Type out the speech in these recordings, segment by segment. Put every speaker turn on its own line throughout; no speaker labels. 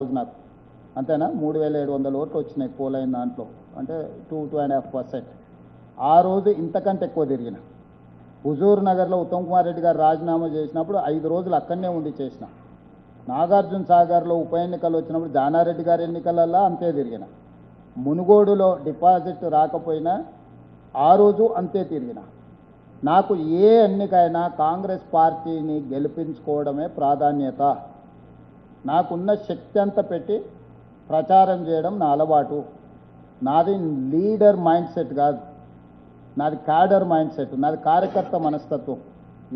నాకు అంతేనా 3700 ఓట్లు వచ్చినాయి పోలైన దాంట్లో అంటే 2.5%. ఆ రోజు ఇంతకంటే ఎక్కువ తిరిగిన హుజూర్ నగర్లో ఉత్తమ్ కుమార్ రెడ్డి గారు రాజీనామా చేసినప్పుడు 5 రోజులు అక్కడనే ఉండి చేసిన. నాగార్జున సాగర్లో ఉప ఎన్నికలు వచ్చినప్పుడు జానారెడ్డి గారి ఎన్నికలలో అంతే తిరిగిన. మునుగోడులో డిపాజిట్ రాకపోయినా ఆ రోజు అంతే తిరిగిన. నాకు ఏ ఎన్నికైనా కాంగ్రెస్ పార్టీని గెలిపించుకోవడమే ప్రాధాన్యత. నాకున్న శక్తి అంతా పెట్టి ప్రచారం చేయడం నా అలవాటు. నాది లీడర్ మైండ్ సెట్ కాదు, నాది క్యాడర్ మైండ్ సెట్, నాది కార్యకర్త మనస్తత్వం.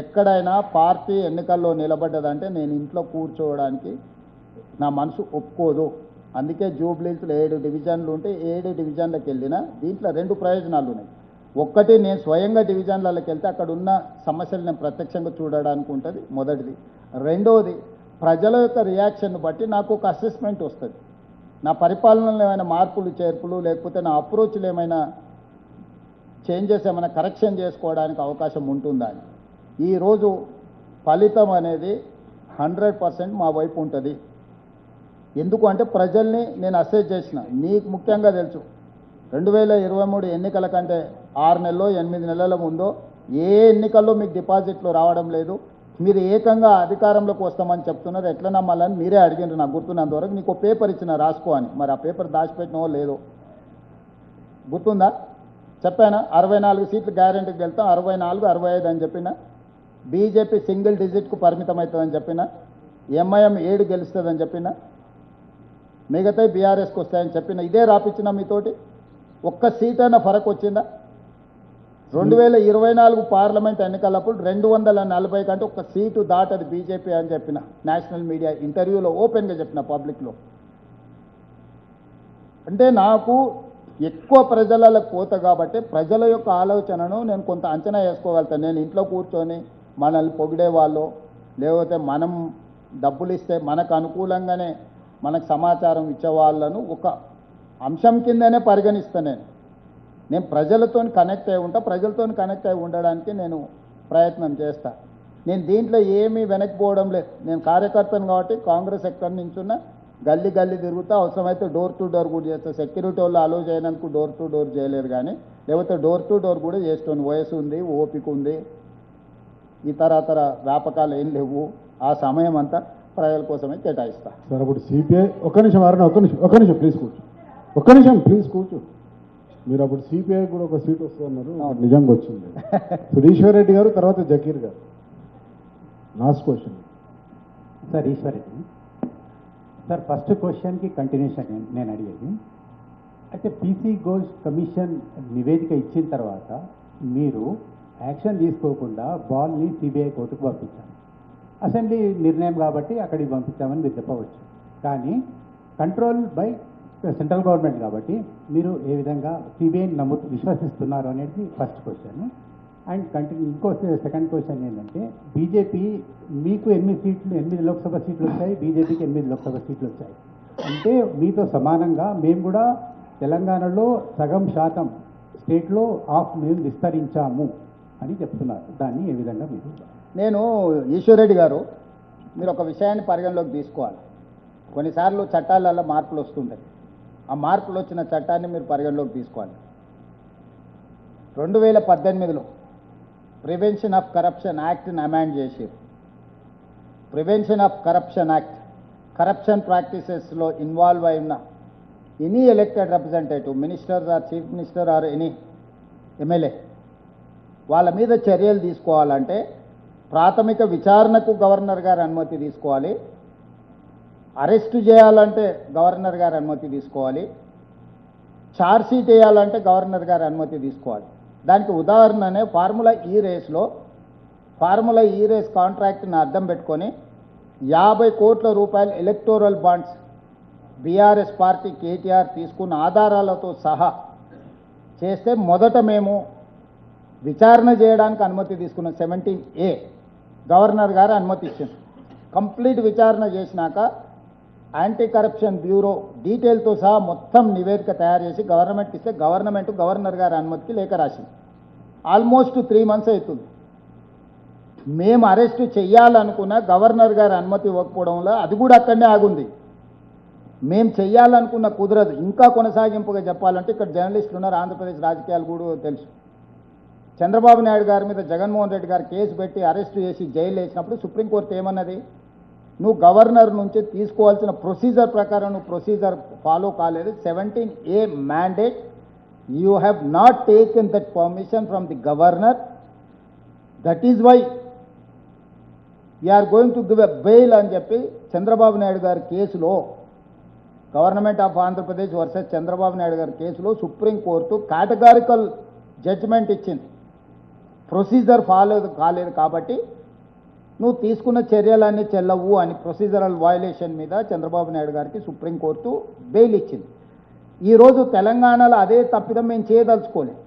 ఎక్కడైనా పార్టీ ఎన్నికల్లో నిలబడ్డదంటే నేను ఇంట్లో కూర్చోవడానికి నా మనసు ఒప్పుకోదు. అందుకే జూబ్లీస్లో 7 డివిజన్లు ఉంటే 7 డివిజన్లకు వెళ్ళినా దీంట్లో 2 ప్రయోజనాలు ఉన్నాయి. ఒక్కటి, నేను స్వయంగా డివిజన్లకి వెళ్తే అక్కడ ఉన్న సమస్యలు నేను ప్రత్యక్షంగా చూడడానికి ఉంటుంది మొదటిది. రెండవది, ప్రజల యొక్క రియాక్షన్ బట్టి నాకు ఒక అసెస్మెంట్ వస్తుంది. నా పరిపాలనలో ఏమైనా మార్పులు చేర్పులు లేకపోతే నా అప్రోచ్లు ఏమైనా చేంజెస్ ఏమైనా కరెక్షన్ చేసుకోవడానికి అవకాశం ఉంటుందా అని. ఈరోజు ఫలితం అనేది 100% మా వైపు ఉంటుంది. ఎందుకు అంటే ప్రజల్ని నేను అసెస్ చేసిన. నీకు ముఖ్యంగా తెలుసు 2023 ఎన్నికల కంటే 6 నెలలో 8 నెలల ముందో ఏ ఎన్నికల్లో మీకు డిపాజిట్లు రావడం లేదు. మీరు ఏకంగా అధికారంలోకి వస్తామని చెప్తున్నారు. ఎట్లా నమ్మాలని మీరే అడిగినారు. నాకు గుర్తున్నంత వరకు నీకు పేపర్ ఇచ్చిన రాసుకో అని. మరి ఆ పేపర్ దాచిపెట్టినో లేదో గుర్తుందా? చెప్పానా 64 సీట్లు గ్యారెంటీకి వెళ్తాం, 64, 65 అని చెప్పిన. బీజేపీ సింగిల్ డిజిట్కు పరిమితం అవుతుందని చెప్పిన. ఎంఐఎం 7 గెలుస్తుందని చెప్పిన. మిగతా బీఆర్ఎస్కి వస్తాయని చెప్పిన. ఇదే రాపించిన మీతోటి. ఒక్క సీట్ అయినా ఫరక్ వచ్చిందా? 2024 పార్లమెంట్ ఎన్నికలప్పుడు 240 కంటే ఒక్క సీటు దాటది బీజేపీ అని చెప్పిన. నేషనల్ మీడియా ఇంటర్వ్యూలో ఓపెన్గా చెప్పిన, పబ్లిక్లో. అంటే నాకు ఎక్కువ ప్రజలకు పోత కాబట్టి ప్రజల యొక్క ఆలోచనను నేను కొంత అంచనా వేసుకోగలుగుతాను. నేను ఇంట్లో కూర్చొని మనల్ని పొగిడే వాళ్ళు లేకపోతే మనం డబ్బులు ఇస్తే మనకు అనుకూలంగానే మనకు సమాచారం ఇచ్చేవాళ్ళను ఒక అంశం కిందనే పరిగణిస్తాను. నేను ప్రజలతో కనెక్ట్ అయి ఉంటా. ప్రజలతో కనెక్ట్ అయి ఉండడానికి నేను ప్రయత్నం చేస్తా. నేను దీంట్లో ఏమీ వెనక్కిపోవడం లేదు. నేను కార్యకర్తను కాబట్టి కాంగ్రెస్ ఎక్కడి నుంచున్నా గల్లీ గల్లీ తిరుగుతా. అవసరమైతే డోర్ టు డోర్ కూడా చేస్తా. సెక్యూరిటీ వాళ్ళు అలో చేయనందుకు డోర్ టు డోర్ చేయలేరు, కానీ లేకపోతే డోర్ టు డోర్ కూడా చేస్తాను. వయసు ఉంది, ఓపిక ఉంది, ఇతర వ్యాపకాలు ఏం లేవు. ఆ సమయం అంతా ప్రజల కోసమే కేటాయిస్తా.
సార్ అప్పుడు సిపిఐ ఒక్క నిమిషం ప్లీజ్ కూర్చో. ప్లీజ్ కూర్చో. మీరు అప్పుడు సిపిఐ కూడా ఒక సీట్ వస్తున్నారు, నిజంగా వచ్చింది. సుధీశ్వర్ రెడ్డి గారు, తర్వాత జకీర్ గారు. Last question
sir. Eshwar Reddy sir, first క్వశ్చన్కి కంటిన్యూషన్ నేను అడిగేది. అయితే పీసీ ఘోష్ కమిషన్ నివేదిక ఇచ్చిన తర్వాత మీరు యాక్షన్ తీసుకోకుండా బాల్ని సిబిఐ కోర్టుకు పంపించారు. అసెంబ్లీ నిర్ణయం కాబట్టి అక్కడికి పంపించామని మీరు చెప్పవచ్చు. కానీ కంట్రోల్ బై సెంట్రల్ గవర్నమెంట్ కాబట్టి మీరు ఏ విధంగా సిబిఐని విశ్వసిస్తున్నారు అనేది ఫస్ట్ క్వశ్చన్. అండ్ ఇంకో సెకండ్ క్వశ్చన్ ఏంటంటే, బీజేపీ మీకు 8 లోక్సభ సీట్లు వచ్చాయి, బీజేపీకి 8 లోక్సభ సీట్లు వచ్చాయి. అంటే మీతో సమానంగా మేము కూడా తెలంగాణలో సగం శాతం స్టేట్లో మేము విస్తరించాము అని చెప్తున్నారు. దాన్ని ఏ విధంగా మీరు?
నేను ఈశ్వర్ గారు, మీరు ఒక విషయాన్ని పరిగణలోకి తీసుకోవాలి. కొన్నిసార్లు చట్టాలలో మార్పులు వస్తుంటాయి. ఆ మార్పులు వచ్చిన చట్టాన్ని మీరు పరిగణలోకి తీసుకోవాలి. 2018లో ప్రివెన్షన్ ఆఫ్ కరప్షన్ యాక్ట్ని అమెండ్ చేశారు. Prevention of corruption act, corruption ప్రాక్టీసెస్లో ఇన్వాల్వ్ అయిన any elected representative, minister or chief minister or any MLA, వాళ్ళ మీద చర్యలు తీసుకోవాలంటే ప్రాథమిక విచారణకు గవర్నర్ గారి అనుమతి తీసుకోవాలి. అరెస్టు చేయాలంటే గవర్నర్ గారి అనుమతి తీసుకోవాలి. ఛార్జ్షీట్ వేయాలంటే గవర్నర్ గారి అనుమతి తీసుకోవాలి. దానికి ఉదాహరణనే ఫార్ములా ఈ రేస్ కాంట్రాక్ట్ని అడ్డం పెట్టుకొని 50 కోట్ల రూపాయలు electoral bonds BRS party KTR తీసుకున్న ఆధారాలతో సహా చేస్తే మొదట మేము విచారణ చేయడానికి అనుమతి తీసుకున్న 17A గవర్నర్ గారు అనుమతి ఇచ్చింది. కంప్లీట్ విచారణ చేసినాక యాంటీ కరప్షన్ బ్యూరో డీటెయిల్తో సహా మొత్తం నివేదిక తయారు చేసి గవర్నమెంట్ ఇస్తే గవర్నర్ గారి అనుమతికి లేఖ రాసింది. ఆల్మోస్ట్ 3 months అవుతుంది. మేము అరెస్టు చేయాలనుకున్న గవర్నర్ గారి అనుమతి ఇవ్వకపోవడంలో అది కూడా అక్కడనే ఆగుంది. మేము చెయ్యాలనుకున్న కుదరదు. ఇంకా కొనసాగింపుగా చెప్పాలంటే ఇక్కడ జర్నలిస్టులు ఉన్నారు, ఆంధ్రప్రదేశ్ రాజకీయాలు కూడా తెలుసు. చంద్రబాబు నాయుడు గారి మీద జగన్మోహన్ రెడ్డి గారు కేసు పెట్టి అరెస్టు చేసి జైలు వేసినప్పుడు సుప్రీంకోర్టు ఏమన్నది, నువ్వు గవర్నర్ నుంచి తీసుకోవాల్సిన ప్రొసీజర్ ప్రకారం నువ్వు ప్రొసీజర్ ఫాలో కాలేదు. 17A mandate, you have not taken that permission from the governor, that is why we are going to give a bail అని చెప్పి చంద్రబాబు నాయుడు గారి కేసులో, government of Andhra Pradesh versus Chandrababu Naidu గారి కేసులో సుప్రీంకోర్టు కేటగారికల్ జడ్జిమెంట్ ఇచ్చింది. ప్రొసీజర్ ఫాలో కాలేదు కాబట్టి నువ్వు తీసుకున్న చర్యలన్నీ చెల్లవు అని ప్రొసీజరల్ వయలేషన్ మీద చంద్రబాబు నాయుడు గారికి సుప్రీంకోర్టు బెయిల్ ఇచ్చింది. ఈరోజు తెలంగాణలో అదే తప్పిదం మేము చేయదలుచుకోలేదు.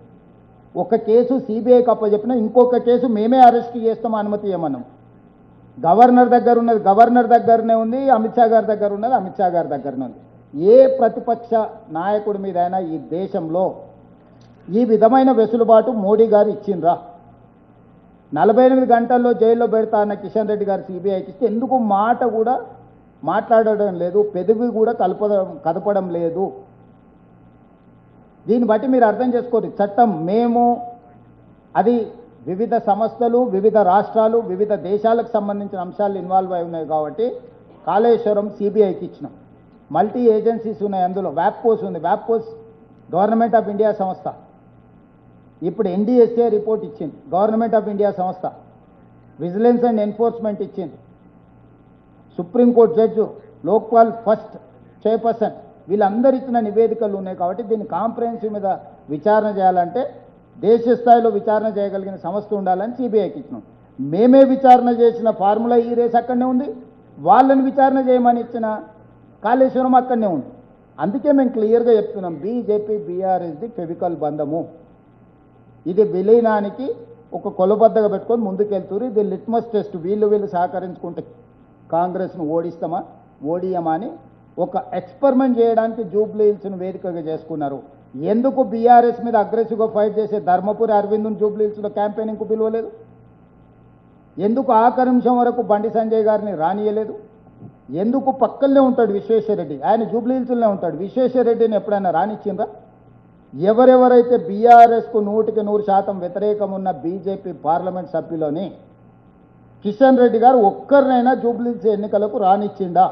ఒక కేసు సిబిఐకి అప్పచెప్పినా ఇంకొక కేసు మేమే అరెస్ట్ చేస్తాం, అనుమతి ఇవ్వమన్నాం. గవర్నర్ దగ్గర ఉన్నది గవర్నర్ దగ్గరనే ఉంది, అమిత్ షా గారి దగ్గర ఉన్నది అమిత్ షా గారి దగ్గరనే ఉంది. ఏ ప్రతిపక్ష నాయకుడి మీదైనా ఈ దేశంలో ఈ విధమైన వెసులుబాటు మోడీ గారు ఇచ్చిండ్రా? 48 గంటల్లో జైల్లో పెడతా అన్న కిషన్ రెడ్డి గారు సిబిఐకి ఇస్తే ఎందుకు మాట కూడా మాట్లాడడం లేదు, పెదవి కూడా కదపడం లేదు? దీన్ని బట్టి మీరు అర్థం చేసుకోండి. చట్టం మేము అది వివిధ సంస్థలు, వివిధ రాష్ట్రాలు, వివిధ దేశాలకు సంబంధించిన అంశాలు ఇన్వాల్వ్ అయి ఉన్నాయి కాబట్టి కాళేశ్వరం సిబిఐకి ఇచ్చినాం. మల్టీ ఏజెన్సీస్ ఉన్నాయి, అందులో వ్యాప్కోస్ ఉంది. వ్యాప్కోస్ గవర్నమెంట్ ఆఫ్ ఇండియా సంస్థ. ఇప్పుడు ఎన్డీఎస్ఏ రిపోర్ట్ ఇచ్చింది, గవర్నమెంట్ ఆఫ్ ఇండియా సంస్థ. విజిలెన్స్ అండ్ ఎన్ఫోర్స్మెంట్ ఇచ్చింది. Supreme court judge, Lokpal first chairperson, వీళ్ళందరూ ఇచ్చిన నివేదికలు ఉన్నాయి కాబట్టి దీన్ని కాంప్రహెన్సివ్ మీద విచారణ చేయాలంటే దేశ స్థాయిలో విచారణ చేయగలిగిన సంస్థ ఉండాలని సిబిఐకి ఇచ్చినాం. మేమే విచారణ చేసిన ఫార్ములా ఈ రేస్ అక్కడనే ఉంది, వాళ్ళని విచారణ చేయమని ఇచ్చిన కాళేశ్వరం అక్కడనే ఉంది. అందుకే మేము క్లియర్గా చెప్తున్నాం, బీజేపీ బీఆర్ఎస్ది ఫెవికల్ బంధము. ఇది విలీనానికి ఒక కొలబద్దగా పెట్టుకొని ముందుకెళ్తున్నారు. ఇది లిట్మస్ టెస్ట్, వీళ్ళు సహకరించుకుంటే కాంగ్రెస్ను ఓడిస్తామా ఓడియమా అని ఒక ఎక్స్పెరిమెంట్ చేయడానికి జూబ్లీ హిల్స్ను వేదికగా చేసుకున్నారు. ఎందుకు బీఆర్ఎస్ మీద అగ్రెసివ్గా ఫైట్ చేసే ధర్మపురి అరవింద్ను జూబ్లీ హిల్స్లో క్యాంపెయినింగ్కు పిలవలేదు? ఎందుకు ఆఖరి నిమిషం వరకు బండి సంజయ్ గారిని రానియలేదు? ఎందుకు పక్కనే ఉంటాడు విశ్వేశ్వరరెడ్డి, ఆయన జూబ్లీ హిల్స్లోనే ఉంటాడు. విశ్వేశ్వరరెడ్డిని ఎప్పుడైనా రానిచ్చిందా? ఎవరెవరైతే బీఆర్ఎస్కు 100% వ్యతిరేకం ఉన్న బీజేపీ పార్లమెంట్ సభ్యులని కిషన్ రెడ్డి గారు ఒక్కరినైనా జూబ్లీ హిల్స్ ఎన్నికలకు రానిచ్చిందా?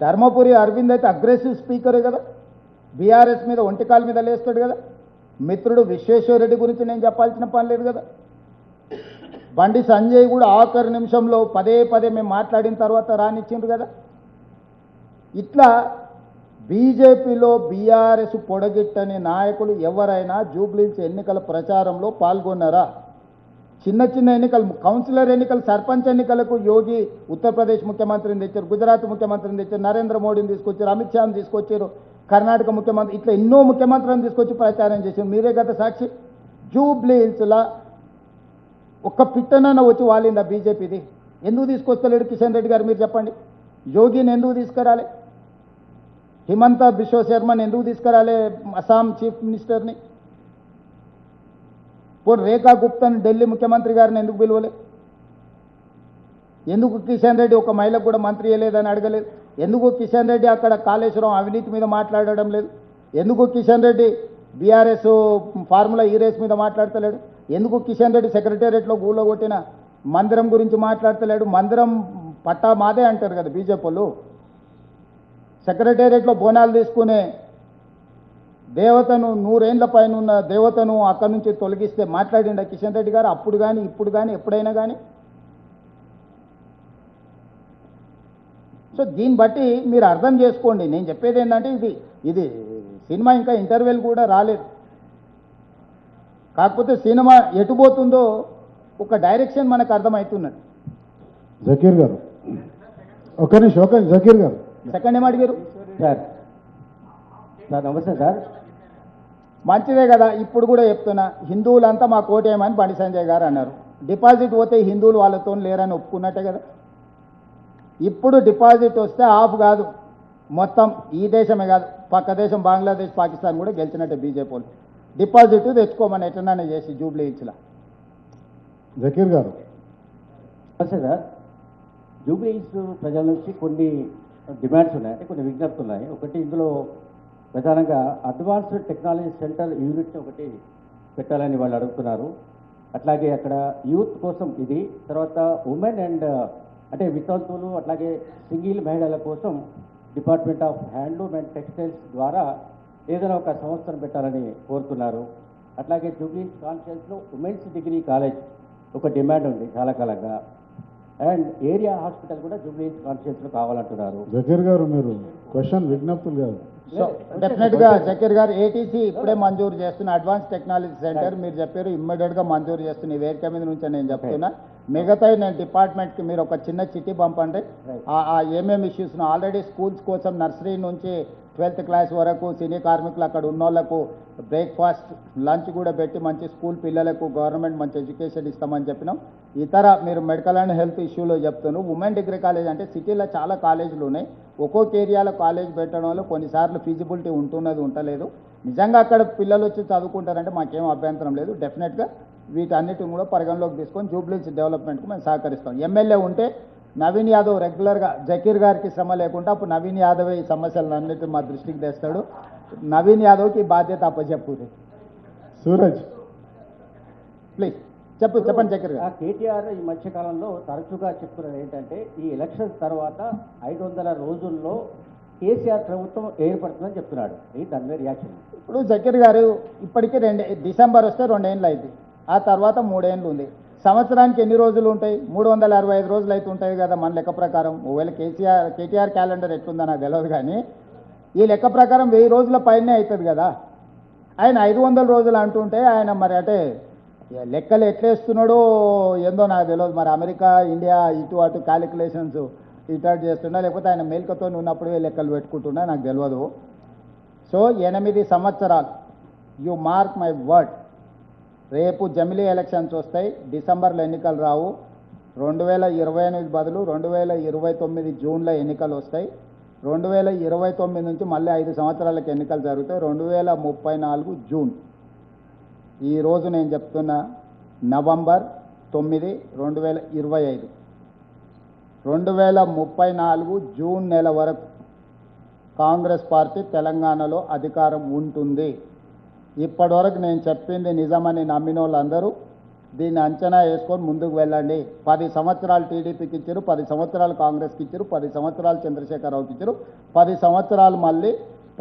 ధర్మపురి అరవింద్ అయితే అగ్రెసివ్ స్పీకరే కదా, బీఆర్ఎస్ మీద ఒంటికాల మీద లేస్తాడు కదా. మిత్రుడు విశ్వేశ్వరరెడ్డి గురించి నేను చెప్పాల్సిన పని లేదు కదా. బండి సంజయ్ కూడా ఆఖరి నిమిషంలో పదే మేము మాట్లాడిన తర్వాత రానిచ్చిండ్రు కదా. ఇట్లా బీజేపీలో బీఆర్ఎస్ పొడగిట్టని నాయకులు ఎవరైనా జూబ్లీహిల్స్ ఎన్నికల ప్రచారంలో పాల్గొన్నారా? చిన్న ఎన్నికలు, కౌన్సిలర్ ఎన్నికలు, సర్పంచ్ ఎన్నికలకు యోగి ఉత్తరప్రదేశ్ ముఖ్యమంత్రిని తెచ్చారు, గుజరాత్ ముఖ్యమంత్రిని తెచ్చారు, నరేంద్ర మోడీని తీసుకొచ్చారు, అమిత్ షాని తీసుకొచ్చారు, కర్ణాటక ముఖ్యమంత్రి, ఇట్లా ఎన్నో ముఖ్యమంత్రులను తీసుకొచ్చి ప్రచారం చేశారు. మీరే కదా సాక్షి. జూబ్లీహిల్స్లో ఒక్క పిట్టనన్న వచ్చి వాలిందా బీజేపీది? ఎందుకు తీసుకొస్తలేడు కిషన్ రెడ్డి గారు? మీరు చెప్పండి. యోగిని ఎందుకు తీసుకురాలే? హిమంత బిశ్వ శర్మని ఎందుకు తీసుకురాలే? అస్సాం చీఫ్ మినిస్టర్ని. పోనీ రేఖా గుప్తాని ఢిల్లీ ముఖ్యమంత్రి గారిని ఎందుకు పిలవలే? ఎందుకు కిషన్ రెడ్డి ఒక మహిళకు కూడా మంత్రి అయ్యలేదని అడగలేదు? ఎందుకు కిషన్ రెడ్డి అక్కడ కాళేశ్వరం అవినీతి మీద మాట్లాడడం లేదు? ఎందుకు కిషన్ రెడ్డి బీఆర్ఎస్ ఫార్ములా ఈ రేస్ మీద మాట్లాడతలేడు? ఎందుకు కిషన్ రెడ్డి సెక్రటేరియట్లో గూళ్ళో కొట్టిన మందిరం గురించి మాట్లాడతలేడు? మందిరం పట్టా మాదే అంటారు కదా బీజేపీ వాళ్ళు. సెక్రటేరియట్లో బోనాలు తీసుకునే దేవతను, 100 ఏళ్ల పైన ఉన్న దేవతను అక్కడి నుంచి తొలగిస్తే మాట్లాడిండ కిషన్ రెడ్డి గారు? అప్పుడు కానీ ఇప్పుడు కానీ ఎప్పుడైనా కానీ? సో దీన్ని బట్టి మీరు అర్థం చేసుకోండి. నేను చెప్పేది ఏంటంటే ఇది సినిమా ఇంకా ఇంటర్వెల్ కూడా రాలేదు. కాకపోతే సినిమా ఎటుపోతుందో ఒక డైరెక్షన్ మనకు అర్థమవుతున్నది.
జకీర్ గారు ఒక్క నిమిషం, జకీర్ గారు
సెకండ్ ఏం అడిగారు?
సార్ నమస్తే సార్.
మంచిదే కదా. ఇప్పుడు కూడా చెప్తున్నా, హిందువులంతా మా కోటేమని బండి సంజయ్ గారు అన్నారు. డిపాజిట్ పోతే హిందువులు వాళ్ళతో లేరని ఒప్పుకున్నట్టే కదా. ఇప్పుడు డిపాజిట్ వస్తే ఆఫ్ కాదు, మొత్తం ఈ దేశమే కాదు, పక్క దేశం బంగ్లాదేశ్, పాకిస్తాన్ కూడా గెలిచినట్టే బీజేపీ వాళ్ళు. డిపాజిట్ తెచ్చుకోమని ఎట్లనే చేసి జూబ్లీ హిల్స్లో.
జకీర్ గారు
నమస్తే సార్.
జూబ్లీహిల్స్ ప్రజల నుంచి కొన్ని డిమాండ్స్ ఉన్నాయి, అంటే కొన్ని విజ్ఞప్తులు ఉన్నాయి. ఒకటి ఇందులో ప్రధానంగా అడ్వాన్స్డ్ టెక్నాలజీ సెంటర్ యూనిట్ని ఒకటి పెట్టాలని వాళ్ళు అడుగుతున్నారు. అట్లాగే అక్కడ యూత్ కోసం ఇది, తర్వాత ఉమెన్ అండ్ అంటే వితంతువులు అట్లాగే సింగిల్ మహిళల కోసం department of handloom and textiles ద్వారా ఏదైనా ఒక సంస్థను పెట్టాలని కోరుతున్నారు. అట్లాగే జూబ్లీహిల్స్ కాన్స్టిట్యుయెన్సీలో ఉమెన్స్ డిగ్రీ కాలేజ్ ఒక డిమాండ్ ఉంది చాలా కాలంగా. అండ్ ఏరియా హాస్పిటల్ కూడా జూబ్లీహిల్స్ కాన్స్టిట్యుయెన్సీలో కావాలంటున్నారు.
జకీర్ గారు మీరు క్వశ్చన్ విజ్ఞప్తులు కాదు.
సో డెఫినెట్ గా జకీర్ గారు ఏటీసీ ఇప్పుడే మంజూరు చేస్తున్న అడ్వాన్స్ టెక్నాలజీ సెంటర్ మీరు చెప్పారు, ఇమ్మీడియట్ గా మంజూరు చేస్తున్న ఈ వేదిక మీద నుంచి నేను చెప్తున్నా. మిగతా నేను డిపార్ట్మెంట్ కి మీరు ఒక చిన్న చిట్టి పంపండి. ఆ ఏమేమి ఇష్యూస్ ఆల్రెడీ స్కూల్స్ కోసం నర్సరీ నుంచి 12th క్లాస్ వరకు సినీ కార్మికులు అక్కడ ఉన్న వాళ్ళకు బ్రేక్ఫాస్ట్ లంచ్ కూడా పెట్టి మంచి స్కూల్ పిల్లలకు గవర్నమెంట్ మంచి ఎడ్యుకేషన్ ఇస్తామని చెప్పినాం. ఇతర మీరు మెడికల్ అండ్ హెల్త్ ఇష్యూలో చెప్తున్నాను. ఉమెన్ డిగ్రీ కాలేజ్ అంటే సిటీలో చాలా కాలేజీలు ఉన్నాయి, ఒక్కొక్క ఏరియాలో కాలేజ్ పెట్టడం వల్ల కొన్నిసార్లు ఫీజిబిలిటీ ఉంటున్నది ఉండలేదు. నిజంగా అక్కడ పిల్లలు వచ్చి చదువుకుంటారంటే మాకేం అభ్యంతరం లేదు. డెఫినెట్గా వీటన్నిటిని కూడా పరిగణలోకి తీసుకొని జూబ్లీహిల్స్ డెవలప్మెంట్కు మేము సహకరిస్తాం. ఎమ్మెల్యే ఉంటే నవీన్ యాదవ్ రెగ్యులర్గా జకీర్ గారికి శ్రమ లేకుండా అప్పుడు నవీన్ యాదవ్ ఈ సమస్యలన్నిటి మా దృష్టికి తెస్తాడు. నవీన్ యాదవ్కి బాధ్యత అప్పచెప్పు.
సూరజ్
ప్లీజ్ చెప్పండి జకీర్ గారు.
కేటీఆర్ ఈ మధ్యకాలంలో తరచుగా చెప్తున్నది ఏంటంటే ఈ ఎలక్షన్స్ తర్వాత 500 రోజుల్లో కేసీఆర్ ప్రభుత్వం ఏర్పడుతుందని చెప్తున్నాడు. దాని మీద రియాక్షన్?
ఇప్పుడు జకీర్ గారు ఇప్పటికీ డిసెంబర్ వస్తే 2 ఏళ్ళు అయింది, ఆ తర్వాత 3 ఏళ్ళు ఉంది. సంవత్సరానికి ఎన్ని రోజులు ఉంటాయి? 365 రోజులు అయితే ఉంటాయి కదా మన లెక్క ప్రకారం. ఒకవేళ కేటీఆర్ క్యాలెండర్ ఎట్లుందో నాకు తెలియదు, కానీ ఈ లెక్క ప్రకారం 1000 రోజుల పైనే అవుతుంది కదా. ఆయన 500 రోజులు అంటుంటే ఆయన మరి అంటే లెక్కలు ఎట్లేస్తున్నాడో ఏందో నాకు తెలియదు. మరి అమెరికా ఇండియా ఇటు అటు క్యాలిక్యులేషన్స్ ఇటు చేస్తున్నా, లేకపోతే ఆయన మేల్కతో ఉన్నప్పుడే లెక్కలు పెట్టుకుంటున్నా నాకు తెలియదు. సో 8 సంవత్సరాలు, యు మార్క్ మై వర్డ్, రేపు జమిలీ ఎలక్షన్స్ వస్తాయి, డిసెంబర్లో ఎన్నికలు రావు. 2028 బదులు 2029 జూన్లో ఎన్నికలు వస్తాయి. 2029 నుంచి మళ్ళీ 5 సంవత్సరాలకు ఎన్నికలు జరుగుతాయి. 2034 జూన్. ఈరోజు నేను చెప్తున్నా నవంబర్ 9, 2025. 2034 జూన్ నెల వరకు కాంగ్రెస్ పార్టీ తెలంగాణలో అధికారం ఉంటుంది. ఇప్పటివరకు నేను చెప్పింది నిజమని నమ్మిన వాళ్ళందరూ దీన్ని అంచనా వేసుకొని ముందుకు వెళ్ళండి. 10 సంవత్సరాలు టీడీపీకి ఇచ్చారు, 10 సంవత్సరాలు కాంగ్రెస్కి ఇచ్చారు, 10 సంవత్సరాలు చంద్రశేఖరరావుకి ఇచ్చారు, 10 సంవత్సరాలు మళ్ళీ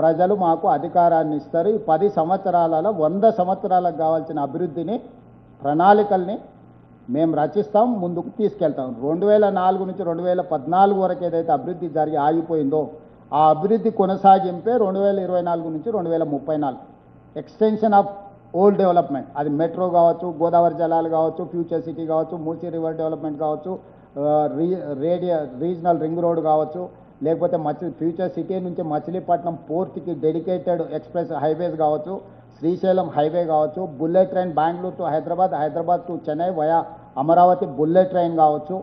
ప్రజలు మాకు అధికారాన్ని ఇస్తారు. ఈ 10 సంవత్సరాలలో 100 సంవత్సరాలకు కావాల్సిన అభివృద్ధిని ప్రణాళికల్ని మేము రచిస్తాం, ముందుకు తీసుకెళ్తాం. 2004 నుంచి 2014 వరకు ఏదైతే అభివృద్ధి జరిగి ఆగిపోయిందో ఆ అభివృద్ధి కొనసాగింపే 2024 నుంచి 2034 ఎక్స్టెన్షన్ ఆఫ్ ఓల్డ్ డెవలప్మెంట్. అది మెట్రో కావచ్చు, గోదావరి జలాలు కావచ్చు, ఫ్యూచర్ సిటీ కావచ్చు, మూసీ రివర్ డెవలప్మెంట్ కావచ్చు, రీజనల్ రింగ్ రోడ్ కావచ్చు, లేకపోతే ఫ్యూచర్ సిటీ నుంచి మచిలీపట్నం పోర్ట్కి డెడికేటెడ్ ఎక్స్ప్రెస్ హైవేస్ కావచ్చు, శ్రీశైలం హైవే కావచ్చు, bullet train Bengaluru to Hyderabad, Hyderabad to Chennai via Amaravati bullet train కావచ్చు.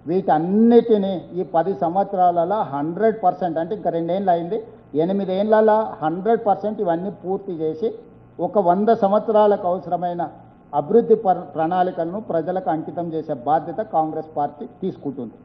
వీటన్నిటినీ ఈ 10 సంవత్సరాలలో 100% అంటే ఇంకా 2 ఏళ్ళు అయింది, 8 ఏళ్ళలో 100% ఇవన్నీ పూర్తి చేసి ఒక 100 సంవత్సరాలకు అవసరమైన అభివృద్ధి ప్రణాళికలను ప్రజలకు అంకితం చేసే బాధ్యత కాంగ్రెస్ పార్టీ తీసుకుంటుంది.